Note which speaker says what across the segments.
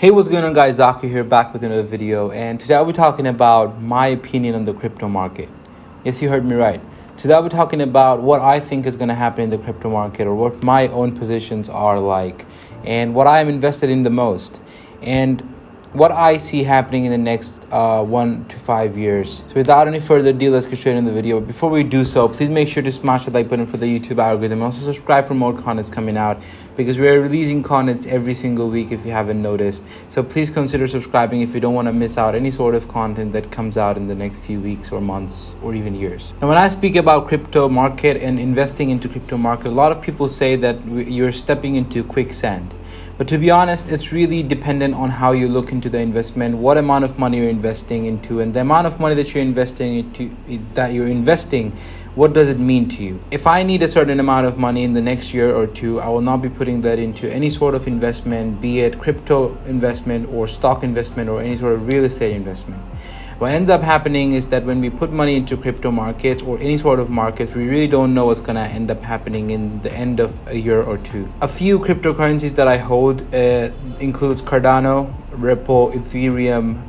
Speaker 1: Hey, what's going on, guys? Zakir here, back with another video, and today I'll be talking about my opinion on the crypto market. Yes, you heard me right. Today I'll be talking about what I think is going to happen in the crypto market, or what my own positions are like, and what I'm invested in the most, and what I see happening in the next 1 to 5 years. So without any further ado, let's get straight into the video. But before we do so, please make sure to smash the like button for the YouTube algorithm. Also subscribe for more contents coming out, because we're releasing contents every single week if you haven't noticed. So please consider subscribing if you don't want to miss out any sort of content that comes out in the next few weeks or months or even years. Now, when I speak about crypto market and investing into crypto market, a lot of people say that you're stepping into quicksand. But to be honest, it's really dependent on how you look into the investment, what amount of money you're investing into, and the amount of money that you're investing, what does it mean to you? If I need a certain amount of money in the next year or two, I will not be putting that into any sort of investment, be it crypto investment or stock investment or any sort of real estate investment. What ends up happening is that when we put money into crypto markets or any sort of markets, we really don't know what's going to end up happening in the end of a year or two. A few cryptocurrencies that I hold includes Cardano, Ripple, Ethereum,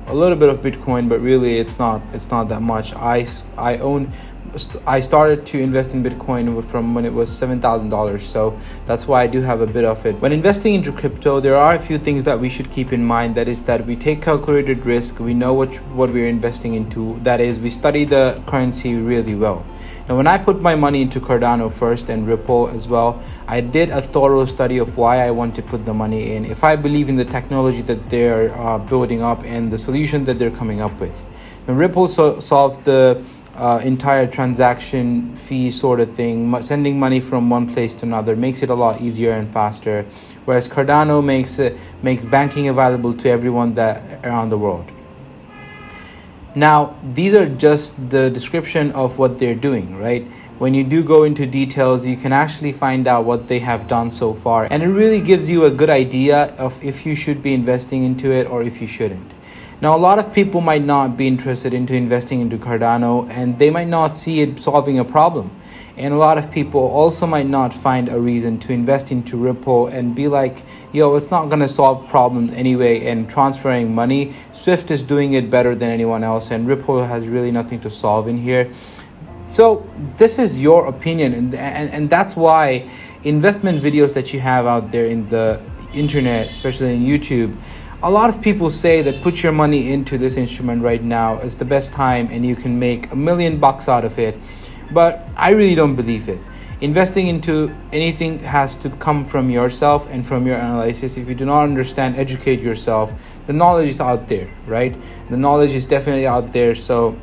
Speaker 1: a little bit of Bitcoin, but really it's not that much. I started to invest in Bitcoin from when it was $7,000, so that's why I do have a bit of it. When investing into crypto, there are a few things that we should keep in mind. That is that we take calculated risk. We know what we're investing into. That is, we study the currency really well. Now, when I put my money into Cardano first and Ripple as well, I did a thorough study of why I want to put the money in, if I believe in the technology that they're building up and the solution that they're coming up with. Now, Ripple solves the entire transaction fee sort of thing, sending money from one place to another, makes it a lot easier and faster, whereas Cardano makes banking available to everyone that around the world. Now, these are just the description of what they're doing, right? When you do go into details, you can actually find out what they have done so far, and it really gives you a good idea of if you should be investing into it or if you shouldn't. Now, a lot of people might not be interested into investing into Cardano, and they might not see it solving a problem. And a lot of people also might not find a reason to invest into Ripple and be like, yo, it's not going to solve problems anyway, and transferring money, Swift is doing it better than anyone else, and Ripple has really nothing to solve in here. So this is your opinion, and that's why investment videos that you have out there in the internet, especially in YouTube, a lot of people say that put your money into this instrument right now. It's the best time and you can make $1 million out of it. But I really don't believe it. Investing into anything has to come from yourself and from your analysis. If you do not understand, educate yourself. The knowledge is out there, right? The knowledge is definitely out there. So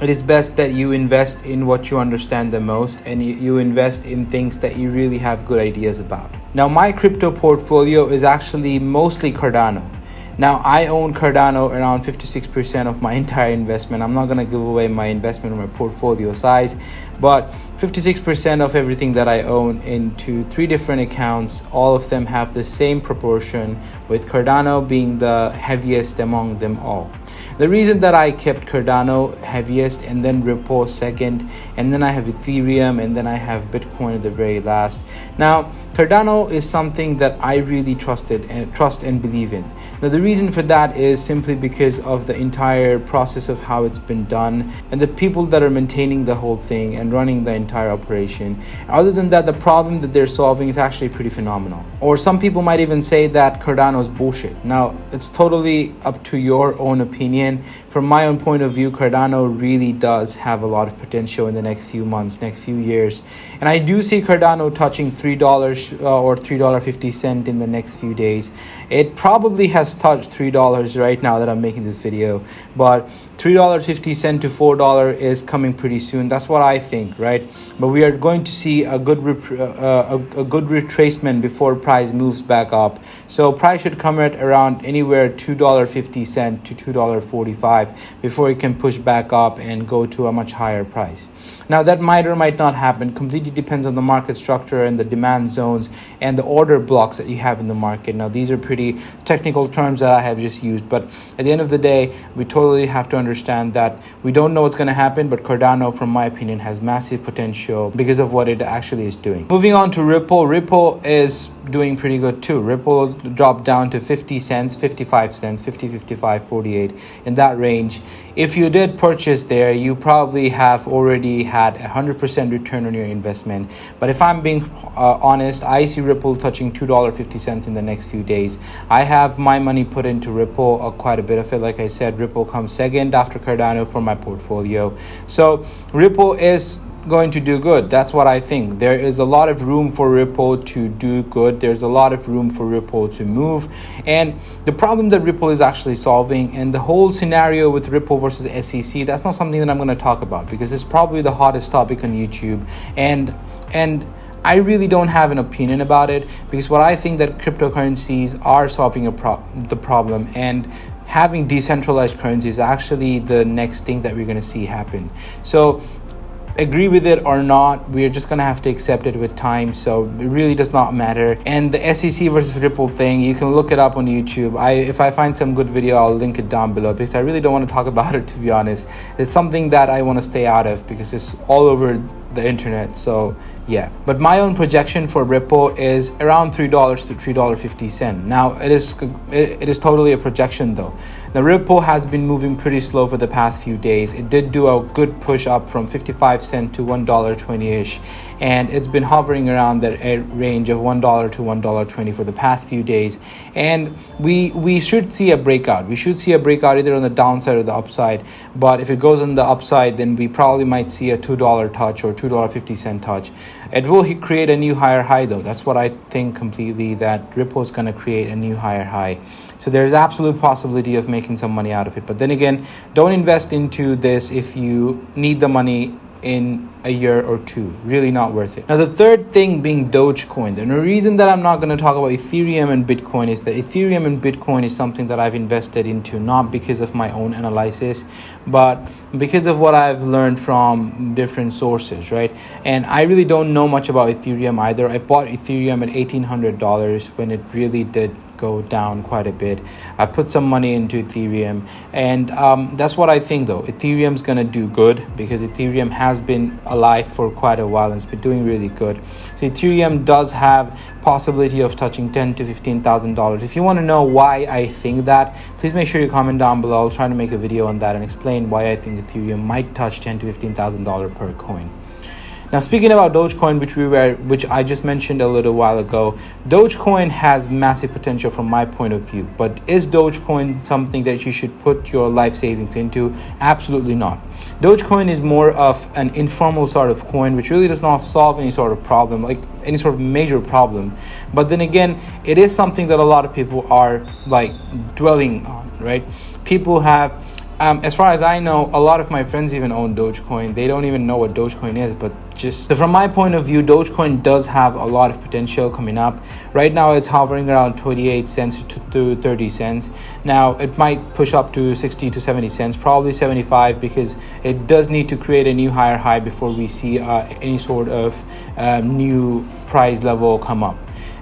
Speaker 1: it is best that you invest in what you understand the most, and you invest in things that you really have good ideas about. Now, my crypto portfolio is actually mostly Cardano. Now, I own Cardano around 56% of my entire investment. I'm not going to give away my investment or my portfolio size, but 56% of everything that I own into 3 different accounts. All of them have the same proportion, with Cardano being the heaviest among them all. The reason that I kept Cardano heaviest, and then Ripple second, and then I have Ethereum, and then I have Bitcoin at the very last. Now, Cardano is something that I really trust and believe in. Now, the reason for that is simply because of the entire process of how it's been done and the people that are maintaining the whole thing and running the entire operation. Other than that, the problem that they're solving is actually pretty phenomenal. Or some people might even say that Cardano is bullshit. Now, it's totally up to your own opinion. From my own point of view, Cardano really does have a lot of potential in the next few months, next few years. And I do see Cardano touching $3 or $3.50 in the next few days. It probably has touched $3 right now that I'm making this video, but $3.50 to $4 is coming pretty soon. That's what I think, right? But we are going to see a good retracement before price moves back up. So price should come at around anywhere $2.50 to $2.40. 45 before it can push back up and go to a much higher price. Now that might or might not happen, completely depends on the market structure and the demand zones and the order blocks that you have in the market. Now these are pretty technical terms that I have just used, but at the end of the day, we totally have to understand that we don't know what's going to happen, but Cardano, from my opinion, has massive potential because of what it actually is doing. Moving on to Ripple. Ripple is doing pretty good too. Ripple dropped down to 50 cents, 55 cents, 50, 55, 48, in that range. If you did purchase there, you probably have already had 100% return on your investment. But if I'm being honest, I see Ripple touching $2.50 in the next few days. I have my money put into Ripple, quite a bit of it. Like I said, Ripple comes second after Cardano for my portfolio. So Ripple is going to do good. That's what I think. There is a lot of room for Ripple to do good. There's a lot of room for Ripple to move. And the problem that Ripple is actually solving, and the whole scenario with Ripple versus SEC, that's not something that I'm going to talk about because it's probably the hottest topic on YouTube. And I really don't have an opinion about it, because what I think that cryptocurrencies are solving the problem, and having decentralized currencies is actually the next thing that we're going to see happen. So agree with it or not, we're just gonna have to accept it with time. So it really does not matter. And the SEC versus Ripple thing, you can look it up on YouTube. If I find some good video, I'll link it down below, because I really don't want to talk about it, to be honest. It's something that I want to stay out of because it's all over the internet. So yeah, but my own projection for Ripple is around $3 to $3.50. Now it is totally a projection though. Now Ripple has been moving pretty slow for the past few days. It did do a good push up from 55 cents to $1.20-ish, and it's been hovering around that range of $1 to $1.20 for the past few days. And we should see a breakout. We should see a breakout either on the downside or the upside. But if it goes on the upside, then we probably might see a $2 touch or $2.50 touch. It will create a new higher high though. That's what I think completely, that Ripple is going to create a new higher high. So there's absolute possibility of making some money out of it. But then again, don't invest into this if you need the money in a year or two. Really not worth it. Now the third thing being Dogecoin. The reason that I'm not going to talk about Ethereum and Bitcoin is that Ethereum and Bitcoin is something that I've invested into, not because of my own analysis, but because of what I've learned from different sources, right? And I really don't know much about Ethereum either. I bought Ethereum at $1,800 when it really did go down quite a bit. I put some money into Ethereum, and that's what I think though. Ethereum's gonna do good because Ethereum has been alive for quite a while and it's been doing really good. So Ethereum does have possibility of touching $10,000 to $15,000. If you want to know why I think that, please make sure you comment down below. I'll try to make a video on that and explain why I think Ethereum might touch $10,000 to $15,000 per coin. Now, speaking about Dogecoin, which I just mentioned a little while ago, Dogecoin has massive potential from my point of view. But is Dogecoin something that you should put your life savings into? Absolutely not. Dogecoin is more of an informal sort of coin, which really does not solve any sort of problem, like any sort of major problem. But then again, it is something that a lot of people are like dwelling on, right? People have, as far as I know, a lot of my friends even own Dogecoin. They don't even know what Dogecoin is, but just so from my point of view, Dogecoin does have a lot of potential coming up. Right now, it's hovering around 28 cents to 30 cents. Now, it might push up to 60 to 70 cents, probably 75, because it does need to create a new higher high before we see any sort of new price level come up.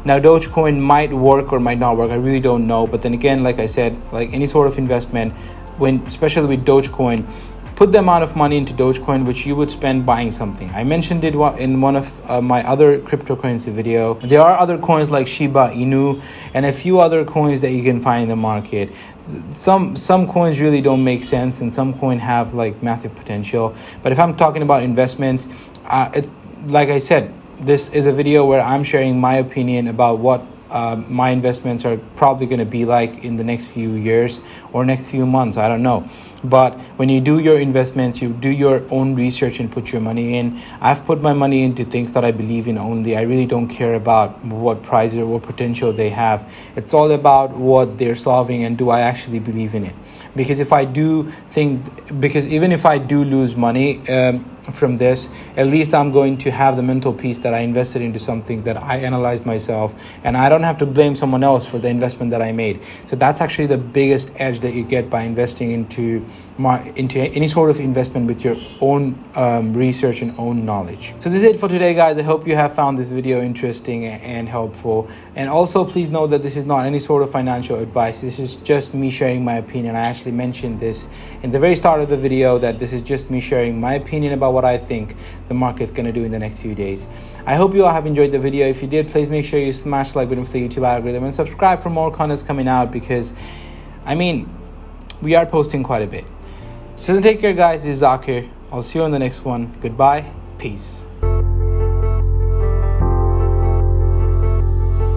Speaker 1: Now, Dogecoin might work or might not work. I really don't know. But then again, like I said, like any sort of investment, especially with Dogecoin, put the amount of money into Dogecoin which you would spend buying something. I mentioned it in one of my other cryptocurrency video. There are other coins like Shiba Inu and a few other coins that you can find in the market. Some coins really don't make sense, and some coins have like massive potential. But if I'm talking about investments, like I said, this is a video where I'm sharing my opinion about what my investments are probably going to be like in the next few years or next few months. I don't know. But when you do your investments, you do your own research and put your money in. I've put my money into things that I believe in only. I really don't care about what price or what potential they have. It's all about what they're solving and do I actually believe in it. Because even if I do lose money, from this. At least I'm going to have the mental peace that I invested into something that I analyzed myself, and I don't have to blame someone else for the investment that I made. So that's actually the biggest edge that you get by investing into any sort of investment with your own research and own knowledge. So this is it for today, guys. I hope you have found this video interesting and helpful. And also, please know that this is not any sort of financial advice. This is just me sharing my opinion. I actually mentioned this in the very start of the video, that this is just me sharing my opinion about what I think the market's going to do in the next few days. I hope you all have enjoyed the video. If you did, please make sure you smash the like button for the YouTube algorithm and subscribe for more contents coming out, because we are posting quite a bit. So take care, guys. This is Zakir. I'll see you on the next one. Goodbye. Peace.